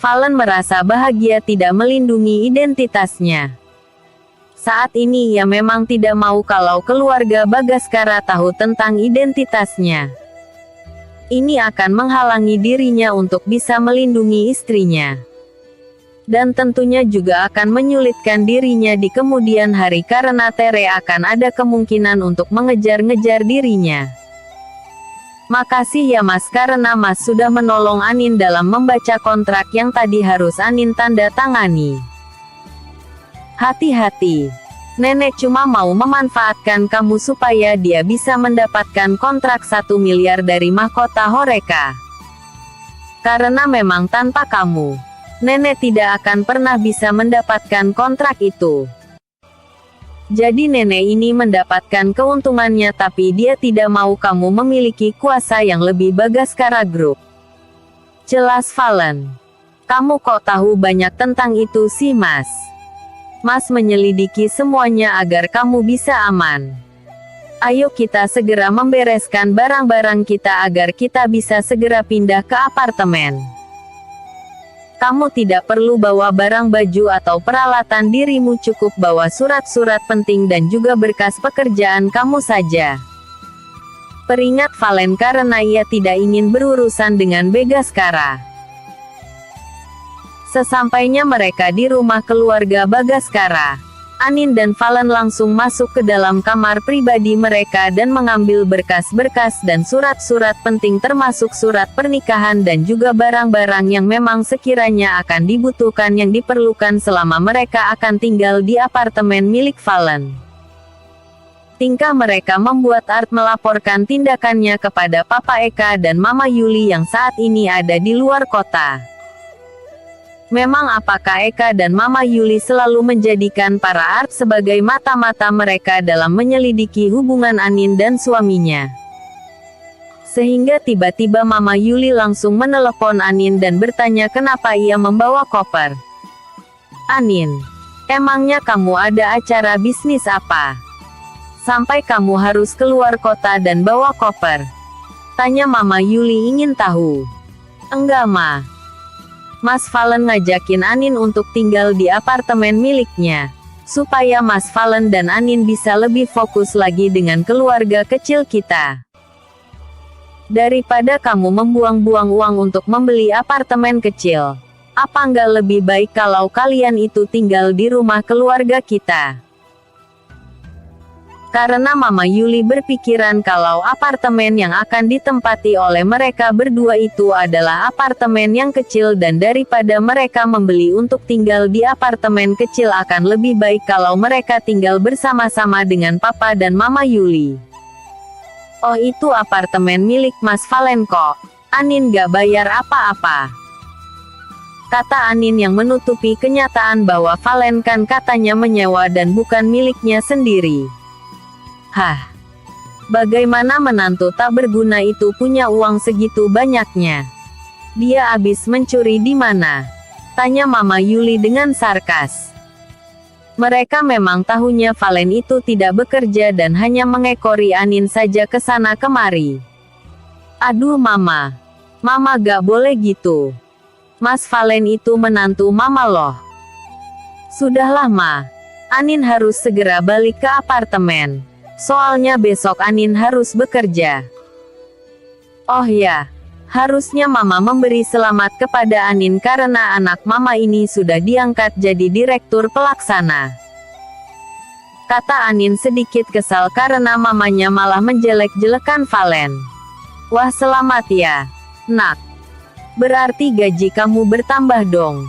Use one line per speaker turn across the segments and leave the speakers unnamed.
Valen merasa bahagia tidak melindungi identitasnya. Saat ini ia memang tidak mau kalau keluarga Bagaskara tahu tentang identitasnya. Ini akan menghalangi dirinya untuk bisa melindungi istrinya. Dan tentunya juga akan menyulitkan dirinya di kemudian hari karena Tere akan ada kemungkinan untuk mengejar-ngejar dirinya. Makasih ya Mas karena Mas sudah menolong Anin dalam membaca kontrak yang tadi harus Anin tanda tangani. Hati-hati. Nenek cuma mau memanfaatkan kamu supaya dia bisa mendapatkan kontrak 1 miliar dari mahkota Horeca. Karena memang tanpa kamu, nenek tidak akan pernah bisa mendapatkan kontrak itu. Jadi nenek ini mendapatkan keuntungannya tapi dia tidak mau kamu memiliki kuasa yang lebih Bagaskara Group. Jelas Valen. Kamu kok tahu banyak tentang itu sih Mas? Mas menyelidiki semuanya agar kamu bisa aman. Ayo kita segera membereskan barang-barang kita agar kita bisa segera pindah ke apartemen. Kamu tidak perlu bawa barang baju atau peralatan dirimu cukup bawa surat-surat penting dan juga berkas pekerjaan kamu saja. Peringat Valen karena ia tidak ingin berurusan dengan Bagaskara. Sesampainya mereka di rumah keluarga Bagaskara, Anin dan Valen langsung masuk ke dalam kamar pribadi mereka dan mengambil berkas-berkas dan surat-surat penting termasuk surat pernikahan dan juga barang-barang yang memang sekiranya akan dibutuhkan yang diperlukan selama mereka akan tinggal di apartemen milik Valen. Tingkah mereka membuat Art melaporkan tindakannya kepada Papa Eka dan Mama Yuli yang saat ini ada di luar kota. Memang apakah Eka dan Mama Yuli selalu menjadikan para Art sebagai mata-mata mereka dalam menyelidiki hubungan Anin dan suaminya. Sehingga tiba-tiba Mama Yuli langsung menelepon Anin dan bertanya kenapa ia membawa koper. Anin, emangnya kamu ada acara bisnis apa? Sampai kamu harus keluar kota dan bawa koper? Tanya Mama Yuli ingin tahu. Enggak Ma. Mas Valen ngajakin Anin untuk tinggal di apartemen miliknya, supaya Mas Valen dan Anin bisa lebih fokus lagi dengan keluarga kecil kita. Daripada kamu membuang-buang uang untuk membeli apartemen kecil, apa nggak lebih baik kalau kalian itu tinggal di rumah keluarga kita? Karena Mama Yuli berpikiran kalau apartemen yang akan ditempati oleh mereka berdua itu adalah apartemen yang kecil dan daripada mereka membeli untuk tinggal di apartemen kecil akan lebih baik kalau mereka tinggal bersama-sama dengan Papa dan Mama Yuli. Oh itu apartemen milik Mas Valen kok. Anin gak bayar apa-apa. Kata Anin yang menutupi kenyataan bahwa Valen kan katanya menyewa dan bukan miliknya sendiri. Hah? Bagaimana menantu tak berguna itu punya uang segitu banyaknya? Dia habis mencuri di mana? Tanya Mama Yuli dengan sarkas. Mereka memang tahunya Valen itu tidak bekerja dan hanya mengekori Anin saja ke sana kemari. Aduh Mama. Mama gak boleh gitu. Mas Valen itu menantu Mama loh. Sudahlah Ma. Anin harus segera balik ke apartemen. Soalnya besok Anin harus bekerja. Oh ya, harusnya Mama memberi selamat kepada Anin karena anak Mama ini sudah diangkat jadi direktur pelaksana. Kata Anin sedikit kesal karena mamanya malah menjelek-jelekan Valen. Wah selamat ya, Nak. Berarti gaji kamu bertambah dong.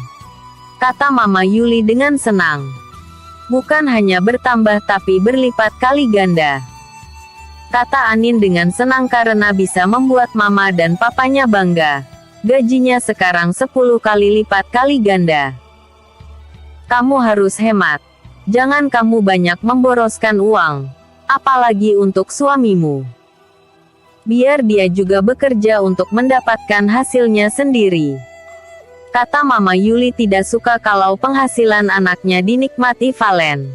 Kata Mama Yuli dengan senang. Bukan hanya bertambah tapi berlipat kali ganda. Kata Anin dengan senang karena bisa membuat Mama dan Papanya bangga. Gajinya sekarang 10 kali lipat kali ganda. Kamu harus hemat. Jangan kamu banyak memboroskan uang. Apalagi untuk suamimu. Biar dia juga bekerja untuk mendapatkan hasilnya sendiri. Kata Mama Yuli tidak suka kalau penghasilan anaknya dinikmati Valen.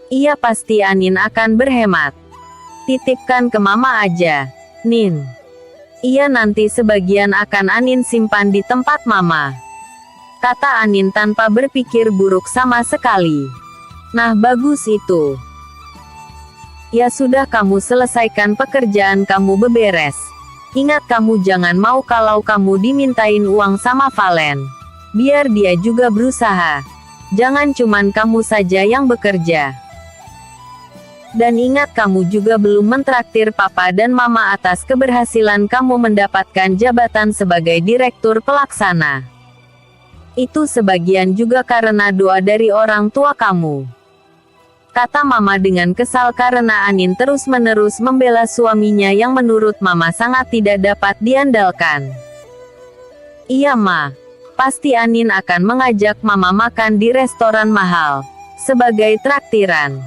Iya pasti Anin akan berhemat. Titipkan ke Mama aja, Nin. Iya nanti sebagian akan Anin simpan di tempat Mama. kata Anin tanpa berpikir buruk sama sekali. Nah bagus itu. Ya sudah, kamu selesaikan pekerjaan kamu beberes. Ingat, kamu jangan mau kalau kamu dimintain uang sama Valen. Biar dia juga berusaha. Jangan cuman kamu saja yang bekerja. Dan ingat, kamu juga belum mentraktir papa dan mama atas keberhasilan kamu mendapatkan jabatan sebagai direktur pelaksana. Itu sebagian juga karena doa dari orang tua kamu, kata mama dengan kesal karena Anin terus-menerus membela suaminya yang menurut mama sangat tidak dapat diandalkan. Iya ma, pasti Anin akan mengajak mama makan di restoran mahal, sebagai traktiran.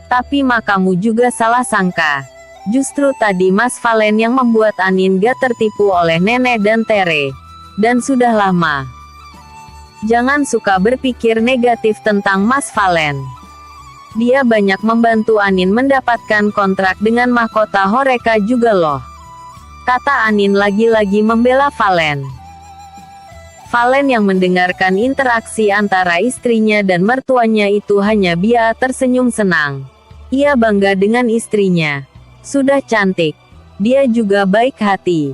Tapi ma, kamu juga salah sangka. Justru tadi Mas Valen yang membuat Anin gak tertipu oleh nenek dan Tere. Dan sudah lama. Jangan suka berpikir negatif tentang Mas Valen. Dia banyak membantu Anin mendapatkan kontrak dengan mahkota Horeca juga loh. Kata Anin lagi-lagi membela Valen. Valen yang mendengarkan interaksi antara istrinya dan mertuanya itu hanya bisa tersenyum senang. Ia bangga dengan istrinya. Sudah cantik. Dia juga baik hati.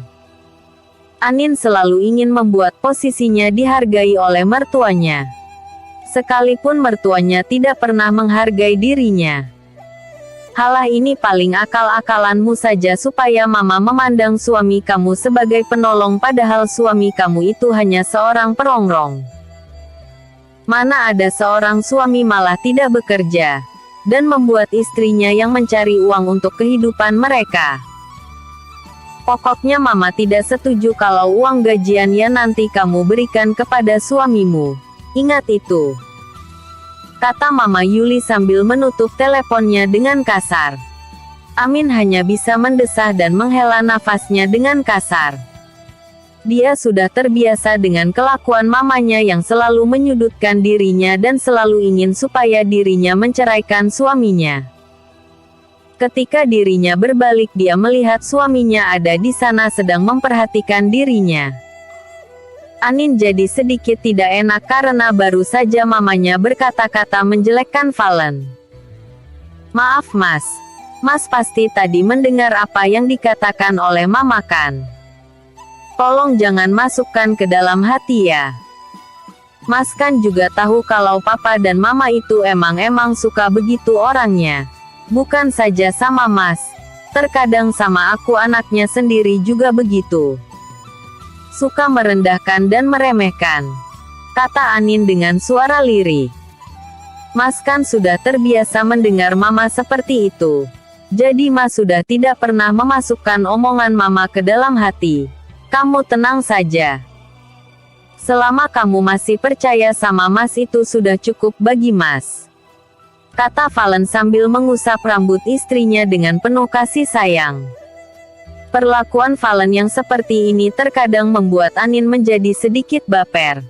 Anin selalu ingin membuat posisinya dihargai oleh mertuanya. Sekalipun mertuanya tidak pernah menghargai dirinya. Halah, ini paling akal-akalanmu saja supaya mama memandang suami kamu sebagai penolong padahal suami kamu itu hanya seorang perongrong. Mana ada seorang suami malah tidak bekerja dan membuat istrinya yang mencari uang untuk kehidupan mereka. Pokoknya mama tidak setuju kalau uang gajiannya nanti kamu berikan kepada suamimu. Ingat itu. Kata Mama Yuli sambil menutup teleponnya dengan kasar. Amin hanya bisa mendesah dan menghela nafasnya dengan kasar. Dia sudah terbiasa dengan kelakuan mamanya yang selalu menyudutkan dirinya dan selalu ingin supaya dirinya menceraikan suaminya. Ketika dirinya berbalik, dia melihat suaminya ada di sana sedang memperhatikan dirinya. Anin jadi sedikit tidak enak karena baru saja mamanya berkata-kata menjelekkan Valen. Maaf mas. Mas pasti tadi mendengar apa yang dikatakan oleh mama kan? Tolong jangan masukkan ke dalam hati ya. Mas kan juga tahu kalau papa dan mama itu emang suka begitu orangnya. Bukan saja sama mas. Terkadang sama aku anaknya sendiri juga begitu. Suka merendahkan dan meremehkan. Kata Anin dengan suara lirih. Mas kan sudah terbiasa mendengar mama seperti itu. Jadi mas sudah tidak pernah memasukkan omongan mama ke dalam hati. Kamu tenang saja. Selama kamu masih percaya sama mas itu sudah cukup bagi mas. Kata Valen sambil mengusap rambut istrinya dengan penuh kasih sayang. Perlakuan Valen yang seperti ini terkadang membuat Anin menjadi sedikit baper.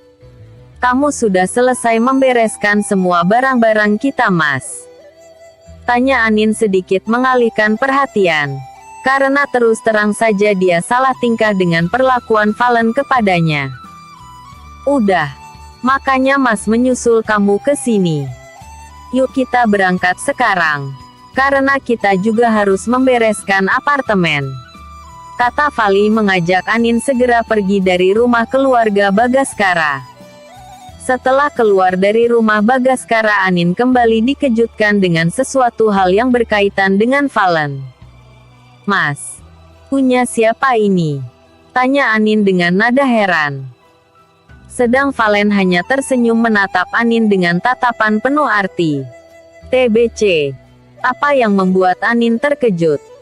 Kamu sudah selesai membereskan semua barang-barang kita mas? Tanya Anin sedikit mengalihkan perhatian. Karena terus terang saja dia salah tingkah dengan perlakuan Valen kepadanya. Udah. Makanya mas menyusul kamu ke sini. Yuk kita berangkat sekarang. Karena kita juga harus membereskan apartemen. Kata Vali mengajak Anin segera pergi dari rumah keluarga Bagaskara. Setelah keluar dari rumah Bagaskara, Anin kembali dikejutkan dengan sesuatu hal yang berkaitan dengan Valen. Mas, punya siapa ini? Tanya Anin dengan nada heran. Sedang Valen hanya tersenyum menatap Anin dengan tatapan penuh arti. TBC. Apa yang membuat Anin terkejut?